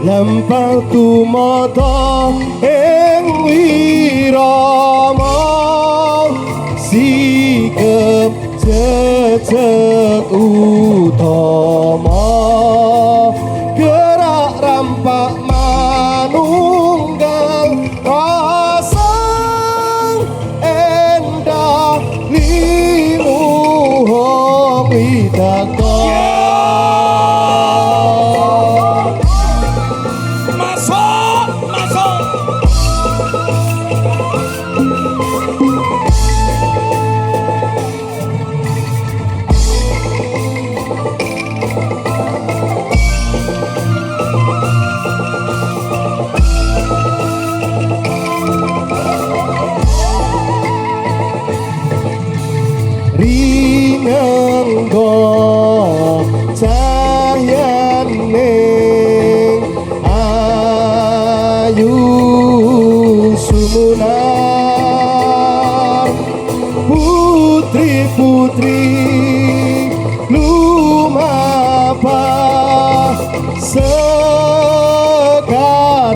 lempel tumata ing wirama sikep jejeg utama gerak rampak manunggal asang endah limuh widaka rinenggo cahyaning ayu sumunar putri-putri lumapah sekar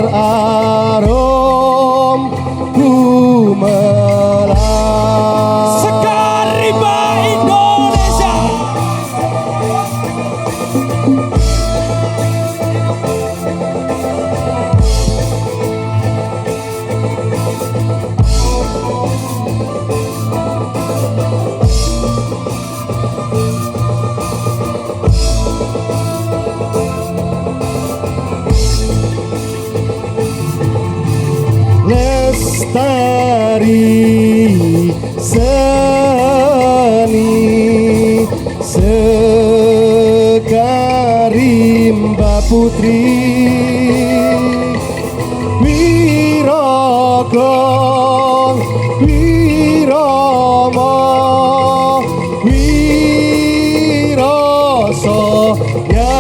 arom gumelar lestari seni sekarimba putri wiraga wirama wirasa ya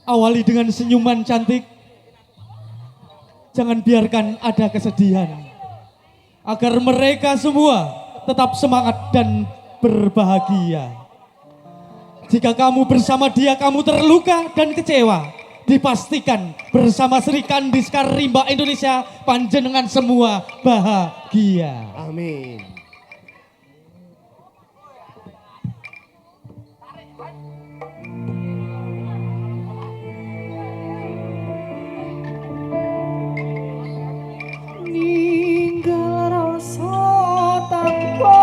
Awali dengan senyuman cantik. Jangan biarkan ada kesedihan. Agar mereka semua tetap semangat dan berbahagia. Jika kamu bersama dia kamu terluka dan kecewa, dipastikan bersama Sri Kandi Sekar Rimba Indonesia panjenengan semua bahagia. Amin. Ninggal rasa tanpa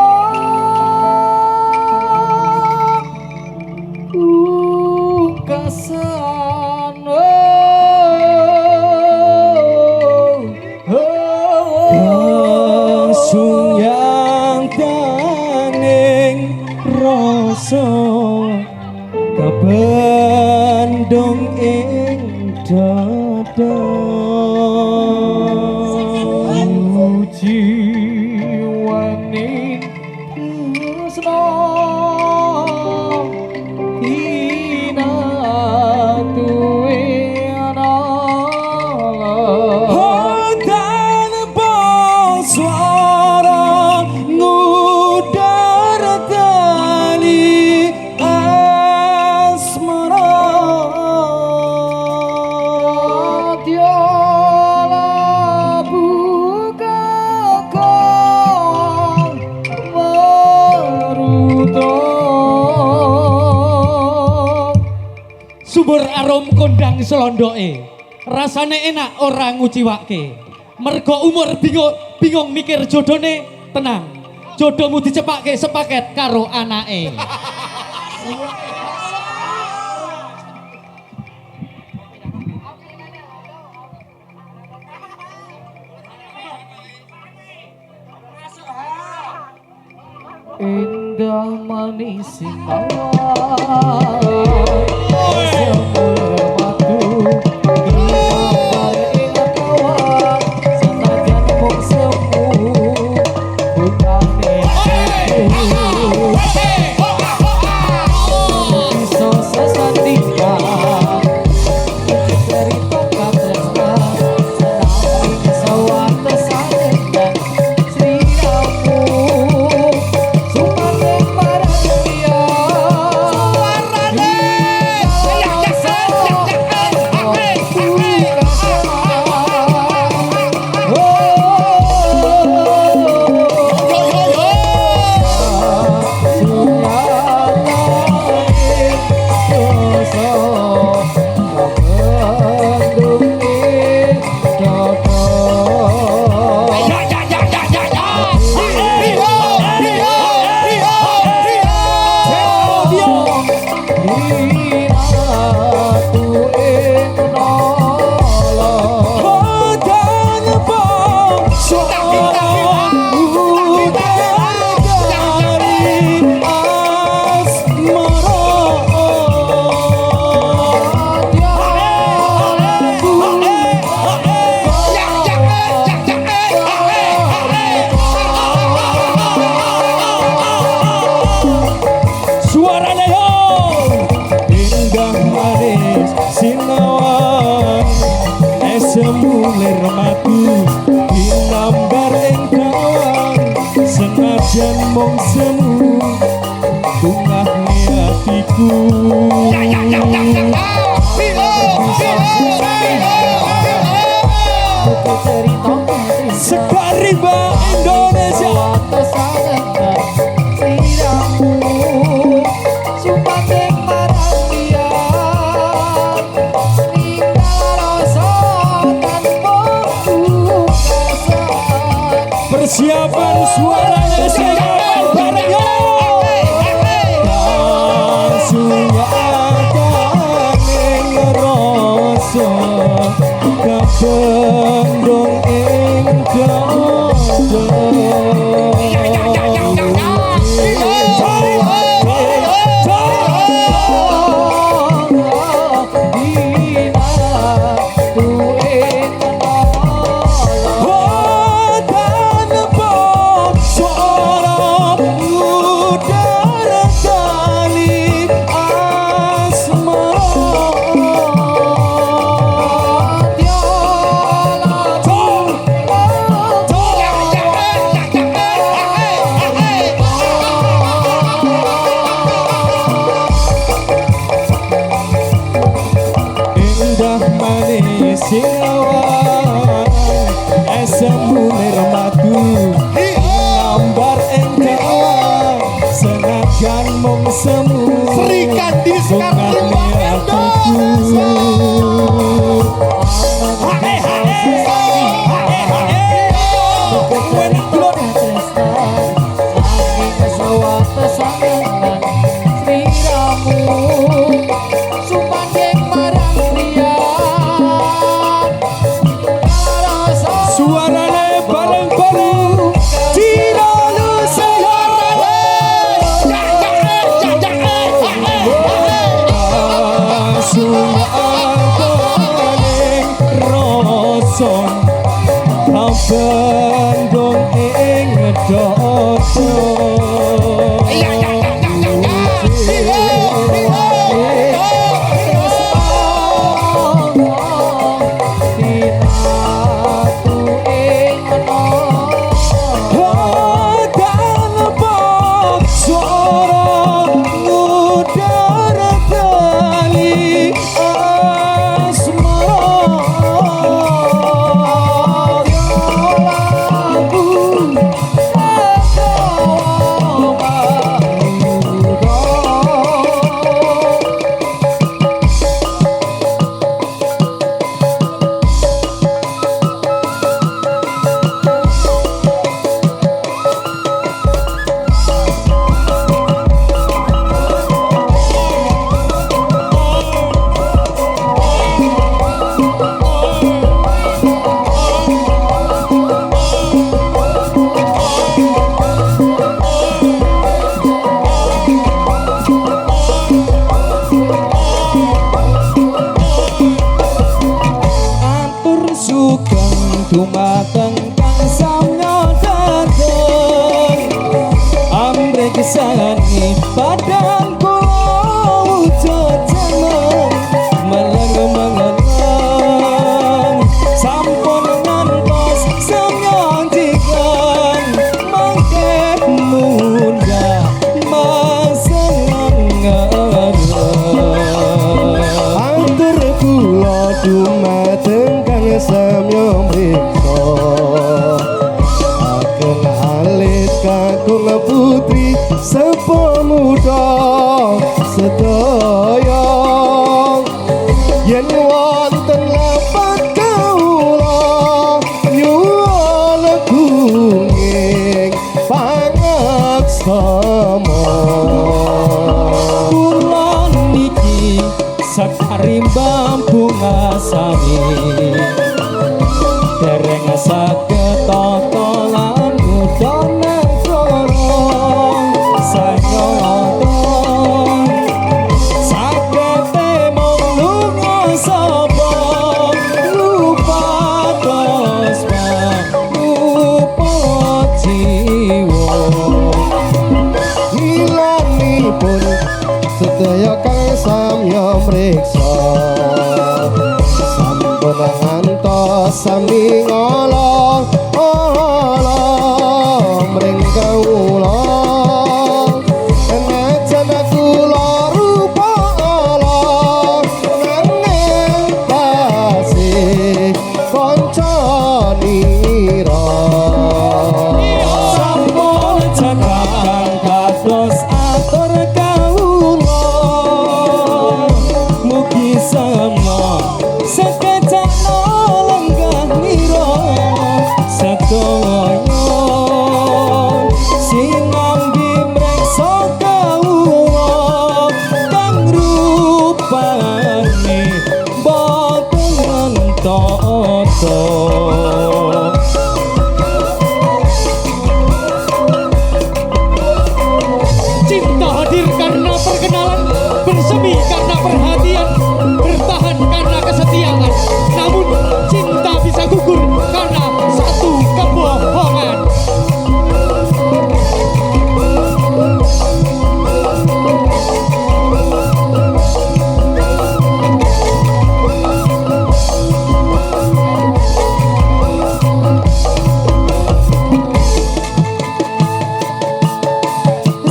kesana Sungya Mbur arum kondang selondoke. Rasane enak ora nguciwake. Mergo umur bingung mikir jodone, tenang. Jodohmu dicepake sepaket karo anake. Indah manis sinar semula matu diambar ingat kawan senajan mung semu bungane iso sesandingan cerita katresna senang sawata sanendan sliramu sumareng paradia semuler matu dinambar engkawan senajan mung semu tungah hatiku sekali Bang Indonesia persiapan suaranya sekarang bareng yo sunya kangen rasa kapendong ing dodo siawan esemulir matu nambar engkawan senajan mung semu serikan di sekarang suarane bareng-bareng Tirolu roson kabendong ing dodo ngisani padang kula wujud jaman malang mengenang sampun ngantos semyanjikan mangke munda masengan Antur kula dumateng kang samya mriksa ageng alit kakung putri sepo muda sedaya yen wonten lapat kawula nyuwun gunging pangaksama kula niki sakarimba bunga sami dereng saged totolan udana corong sanyoton sagete mung lunga sapa lupa dosma lupa jiwa hilangipun sedaya kang samya mriksa sampun ngantos sami ngolong mring kawula najan kula rupa ala nanging tasih kancanira sampun cekak kados atur kawula mugi semna sekecana lenggah nira sedaya sinambi mreksa kawula kang rupane boten ngentoto. Cinta hadir karena perkenalan, bersemi karena perhatian, bertahan karena kesetiaan. Namun cinta bisa gugur karena satu kebohongan.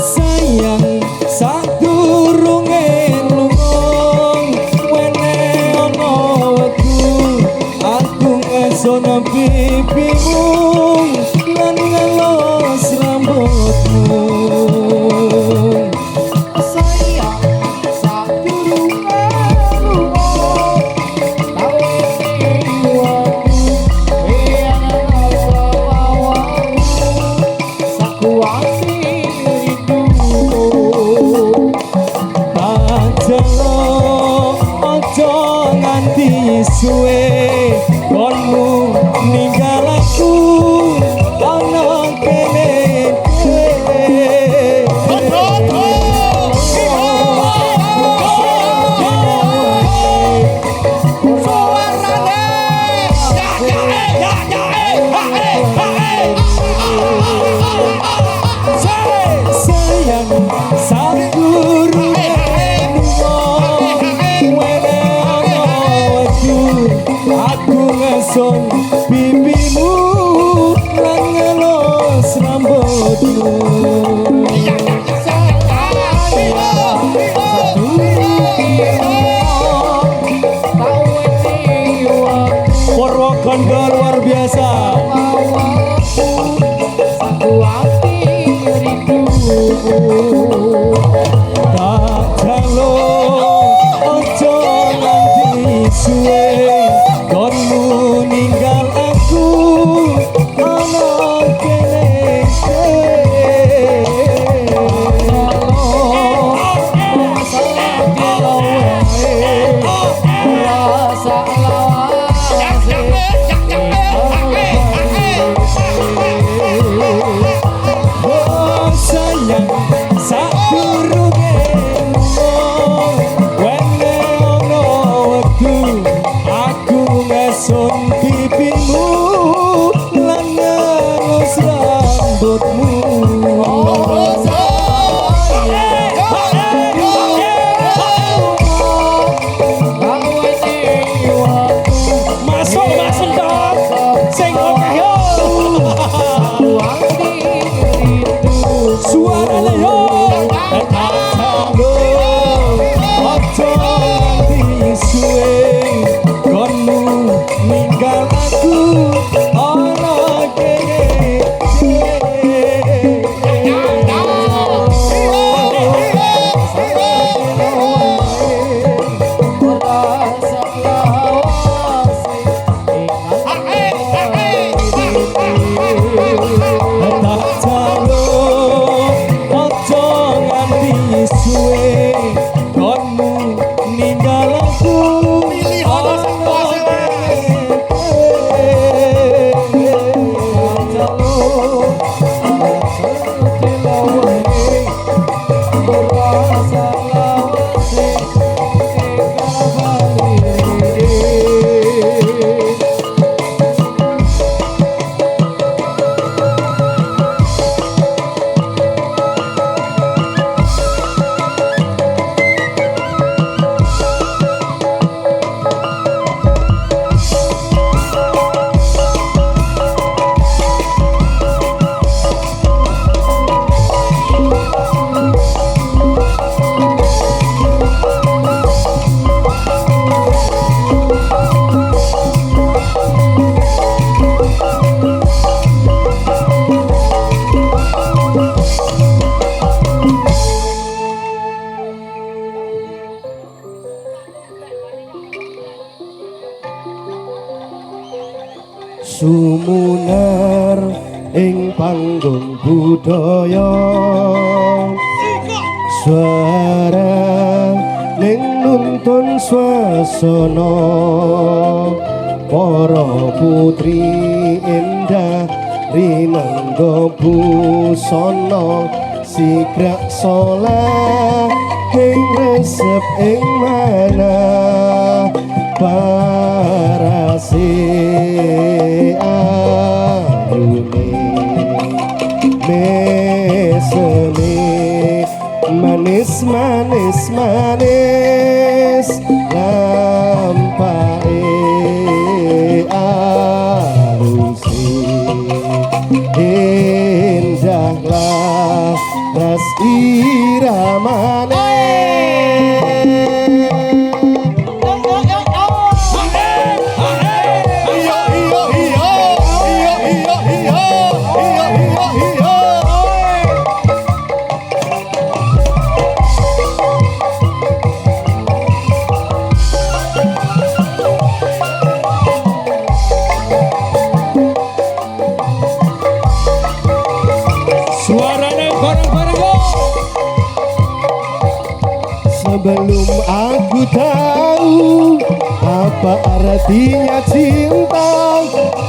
Sayang sadurunge lunga wene ana wektu aku ngeson pipimu lan ngelos rambutmu sayang sadurunge lunga aja nganti suwe konmu ninggal aku ana kene sayang sadurunge aku ngeson pipimu lan ngelos rambutmu Purwokondo luar biasa tak jaluk ojo nganti suwe konmu ninggal aku ana kene bangun budaya suara ning nuntun swasana para putri endah rinangga busana sigrak soleh ing resep ing mana parase ayune mesene manis manis manis lampae alusi indahlah ras iramane. Suaranya bareng-bareng yo. Sebelum aku tahu apa artinya cinta,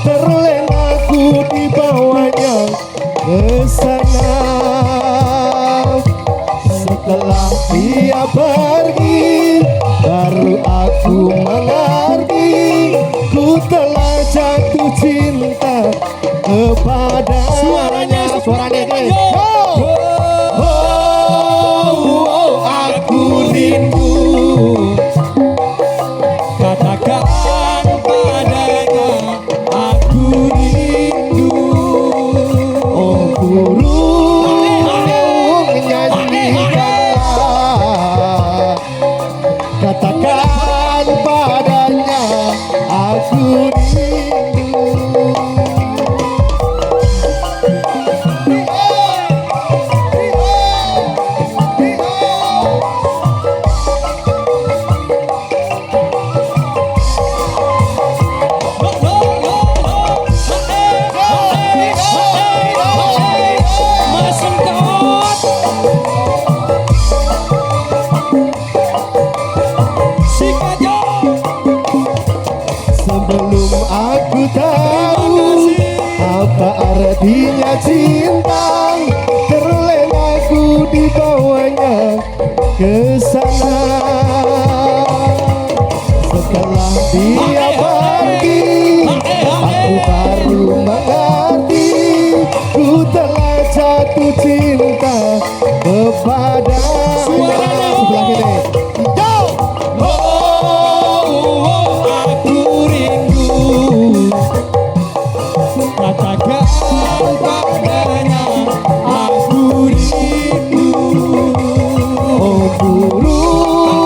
terlena aku dibawanya ke sana. Setelah dia pergi, baru aku mengerti, ku telah jatuh cinta kepadanya. Suaranya deh. Aku rindu, Katakan padanya aku rindu. oh burung nyanyikanlah, katakan padanya aku rindu. Masem kawat. Sikajo. Sebelum aku tahu apa artinya cinta, terlena aku dibawanya ke sana. Setelah dia pergi, aku baru mengerti, ku telah jatuh cinta kepada sebelah kiri. Yo! Aku rindu. Katakan padanya aku rindu. Oh burung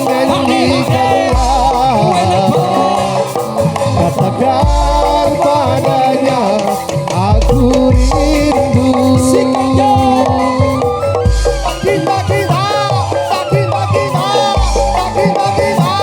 nyanyikanlah, katakan padanya aku rindu. Kita kita, kita kita, kita kita.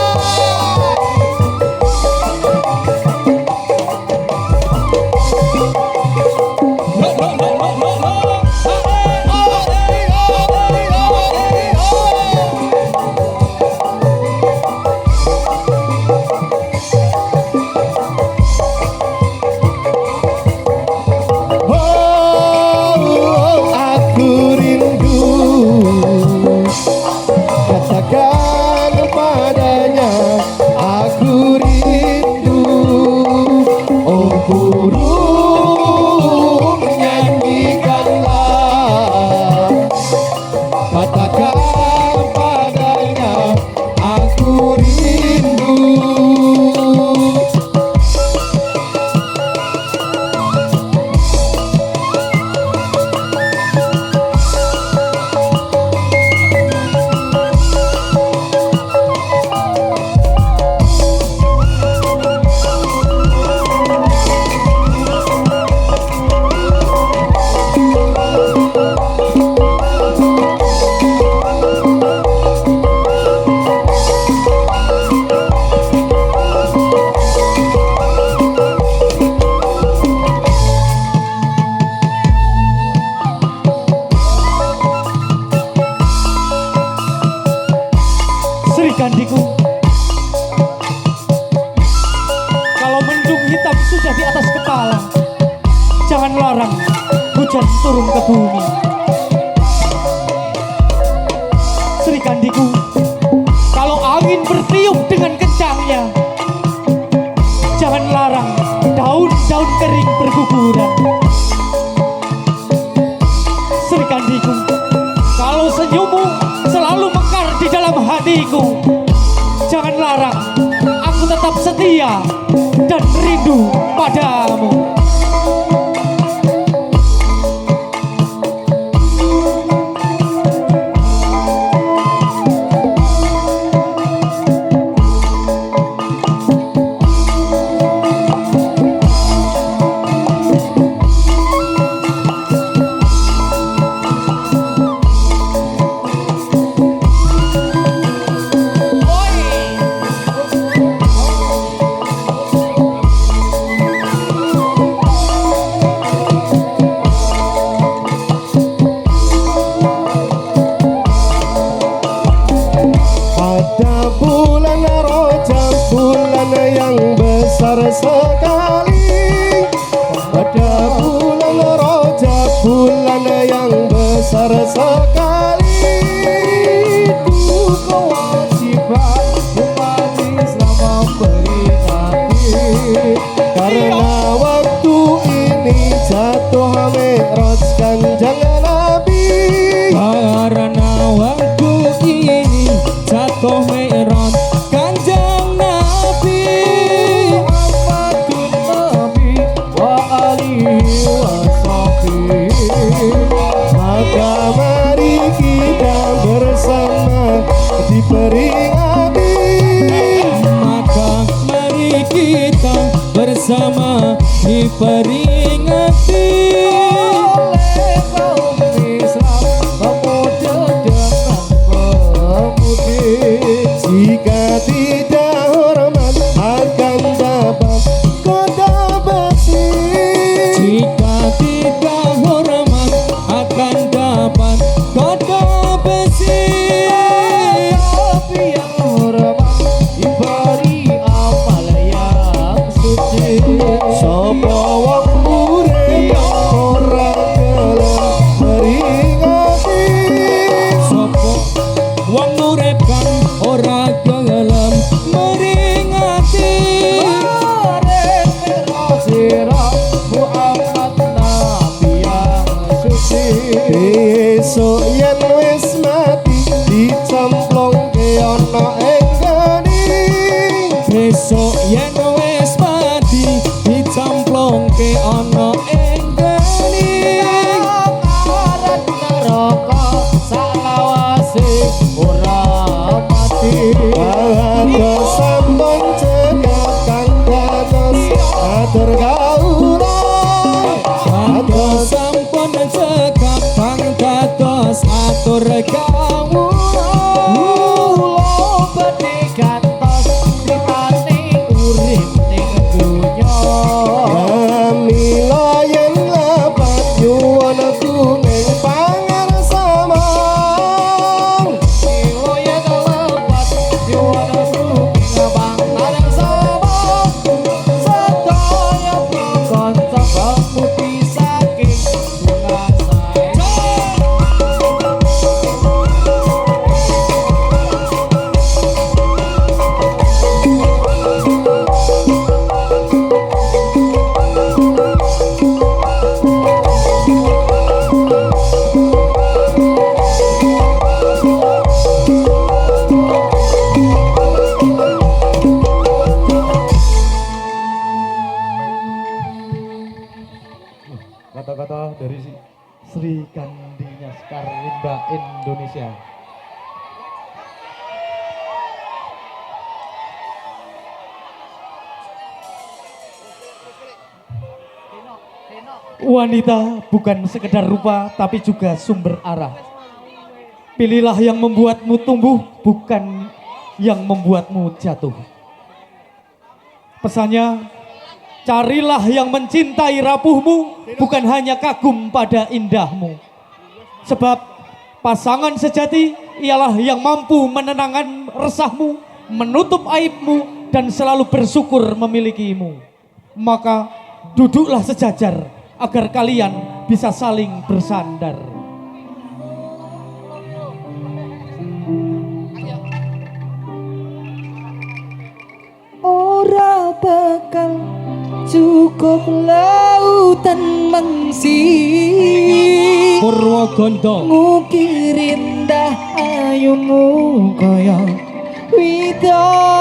Oh, Candiku, kalau mendung hitam sudah di atas kepala, jangan larang hujan turun ke bumi. Sri Candiku, kalau angin bertiup dengan kencangnya, jangan larang daun-daun kering berguguran. Sri Candiku, kalau senyummu selalu mekar di dalam hatiku, jangan larang aku tetap setia dan rindu padamu. Pada bulan Rajab, bulan yang besar sekali. Pada bulan Rajab, bulan yang besar sekali. Itu kewajiban umat Islam memperingati. Karena waktu ini jatuh Mi'raj Kanjeng Nabi. Karena waktu ini jatuh Mi'raj Kanjeng Nabi Muhammadun Nabi wa alihi wa sahbihi. Maka mari kita bersama diperingati. Maka mari kita bersama diperingati Oleh kaum Islam pemuda dan pemudi. Jika tidak hormat akan dapat kota besi. jika tidak hormat akan dapat kota besi. Tapi yang hormat diberi amal yang suci. Sapa wong urip ora gelem peringati. Sopo wong urip kang ora gelem meringati. Kemarin Mi'raj Muhammad Nabi yang suci. Besok yen wis mati dicemplungke ana ing geni. Besok yen wis mati dicamplongke ana ing geni. Arat neraka salawase ora mati. Dados sampun cekap kang dados atur kawula. Dados sampun cekap kang dados atur kawula. Kula badhe gantos ditane urip ning donya. Pramila yen lepat nyuwun kuning pangarsamang. Pramila yen lepat nyuwun kuning pangarsamang. Sedaya kanca pemudi saking bunga sae. Kata-kata dari Sri Kandinya Sekar Rimba Indonesia. Wanita bukan sekedar rupa tapi juga sumber arah. Pilihlah yang membuatmu tumbuh, bukan yang membuatmu jatuh. Pesannya, carilah yang mencintai rapuhmu, bukan hanya kagum pada indahmu. Sebab pasangan sejati ialah yang mampu menenangkan resahmu, menutup aibmu, dan selalu bersyukur memilikimu. Maka duduklah sejajar agar kalian bisa saling bersandar. Ora bakal cukup lautan mangsi Purwogondo ngukir indah ayumu kaya widodari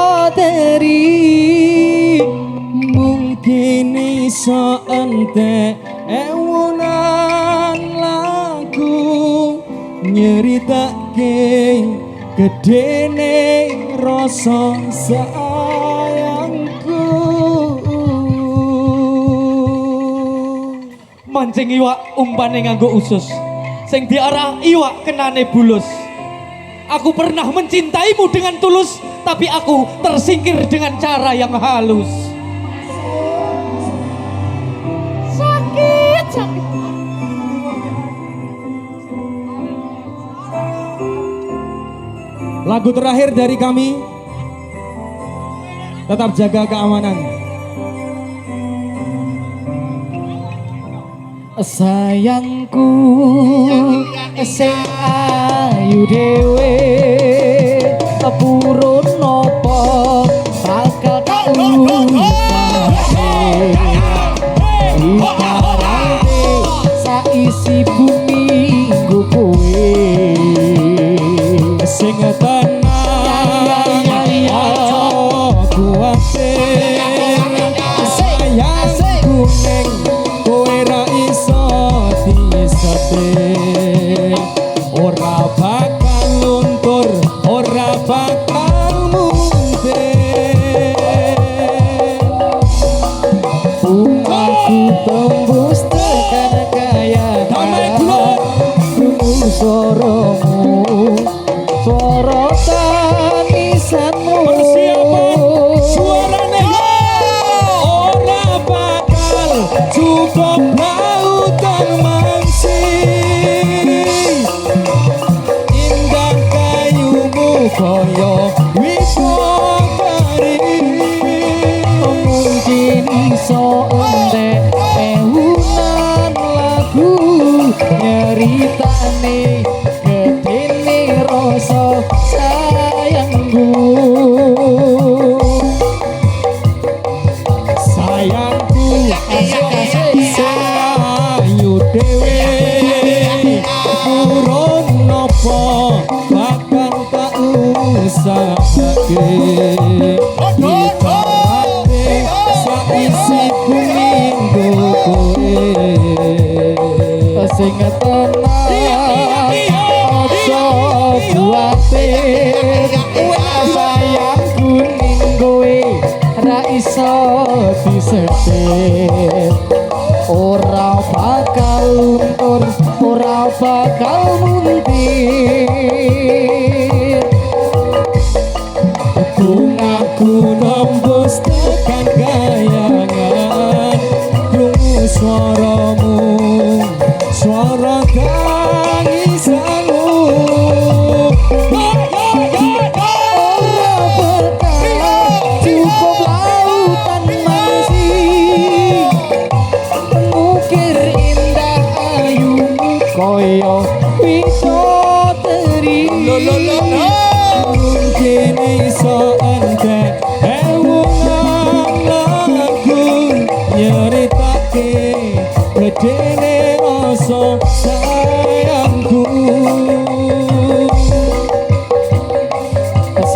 mungkin iso entek ewunan lagu nyeritake gedene rasa sayangku. Mancing iwak umpane nganggo usus, sing diarah iwak kenane bulus. Aku pernah mencintaimu dengan tulus, tapi aku tersingkir dengan cara yang halus. sakit. lagu terakhir dari kami, tetap jaga keamanan. Sayangku sing ayu dhewe purun napa bakal tak lunasi ikarane saisi bumi nggo kowe Sing tenang aja kuwatir sayangku ning kowe ra iso disetir. Ora bakal luntur, ora bakal muntir. Bungaku tembus tekan kayangan krungu suaramu, suara tangisanmu. Persiapan suarane ora bakal cukup lautan mangsi. Indah kayumu kaya widodari Mungkin iso entek ewunan lagu nyeritane gedene rasa sayangku. sayangku sing ayu dhewe purun napa bakal tak usahake ikarane saisi bumi nggo kowe Sing tenang aja kuwatir sayangku ning kowe ra iso disetir. Ora bakal luntur, ora bakal muntir. bungaku nembus tekan kayangan krungu swaramu, swara tangisanmu. Ora bakal cukup lautan mangsi ngukir indah ayumu kaya widodari. Mungkin iso entek ewunan lagu nyeritake gedene rasa sayangku.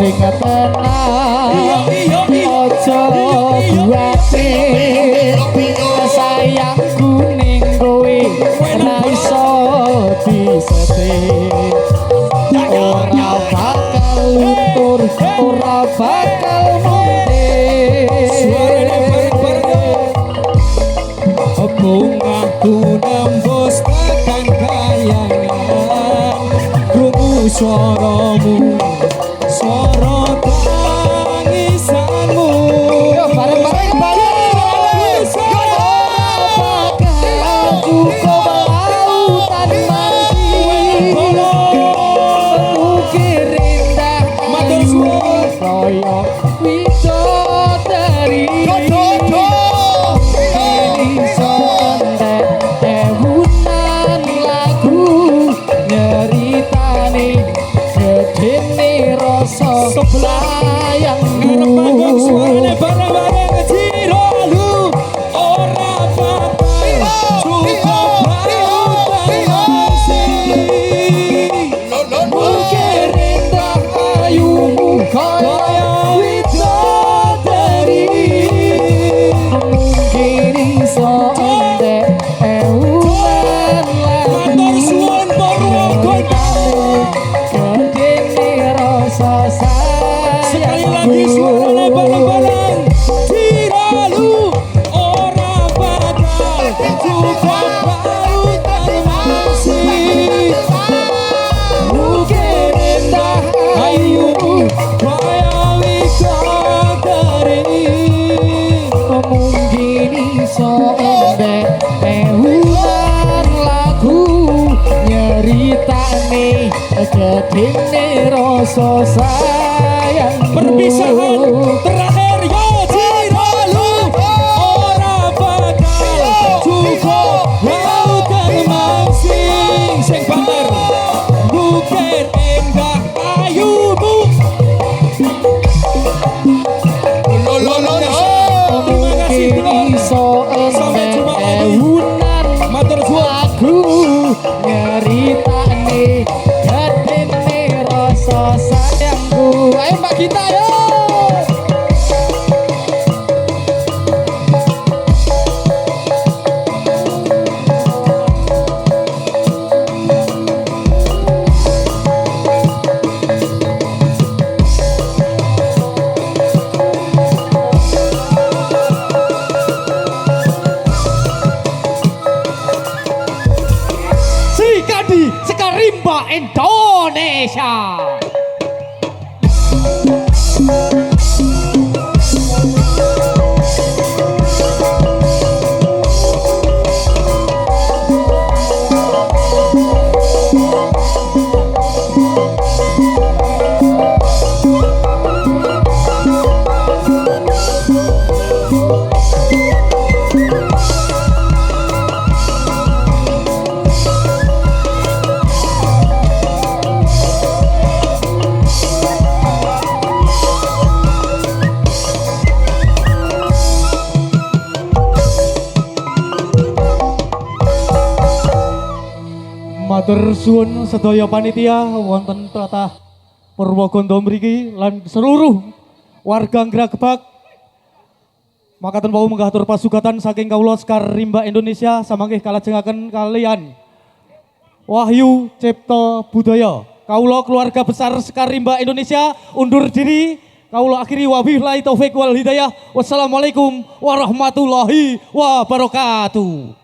Sing tenang aja kuwatir sayangku ning kowe ra iso disetir. Ora bakal luntur, ora bakal Suarane muntir. bungaku nembus tekan kayangan krungu swaramu, swara tangisanmu. Bareng-bareng bakal cukup lautan mangsi gedene rasa sayangku. Perpisahan terakhir yo Jiralu ora bakal cukup lautan mangsing sing banter bukit enggak ayumu. Terima kasih Blon. Iso Sampai jumpa lagi. ewunan Matur suwun. aku nyeritane gedene rasa sayangku. Ayo Mbak Gita yo. Sikadi Sekarimba Indonesia. Matur suwun sedaya panitia wonten tlatah Purwogondo mriki lan seluruh warga Nggragebak. Makaten wau mengatur pasugatan saking kawula Sekarimba Indonesia samangke kalajengaken kalian Wahyu Cipta Budaya. Kawula keluarga besar Sekarimba Indonesia undur diri. Kawula akhiri wabillahi taufik wal hidayah. Wassalamualaikum warahmatullahi wabarakatuh.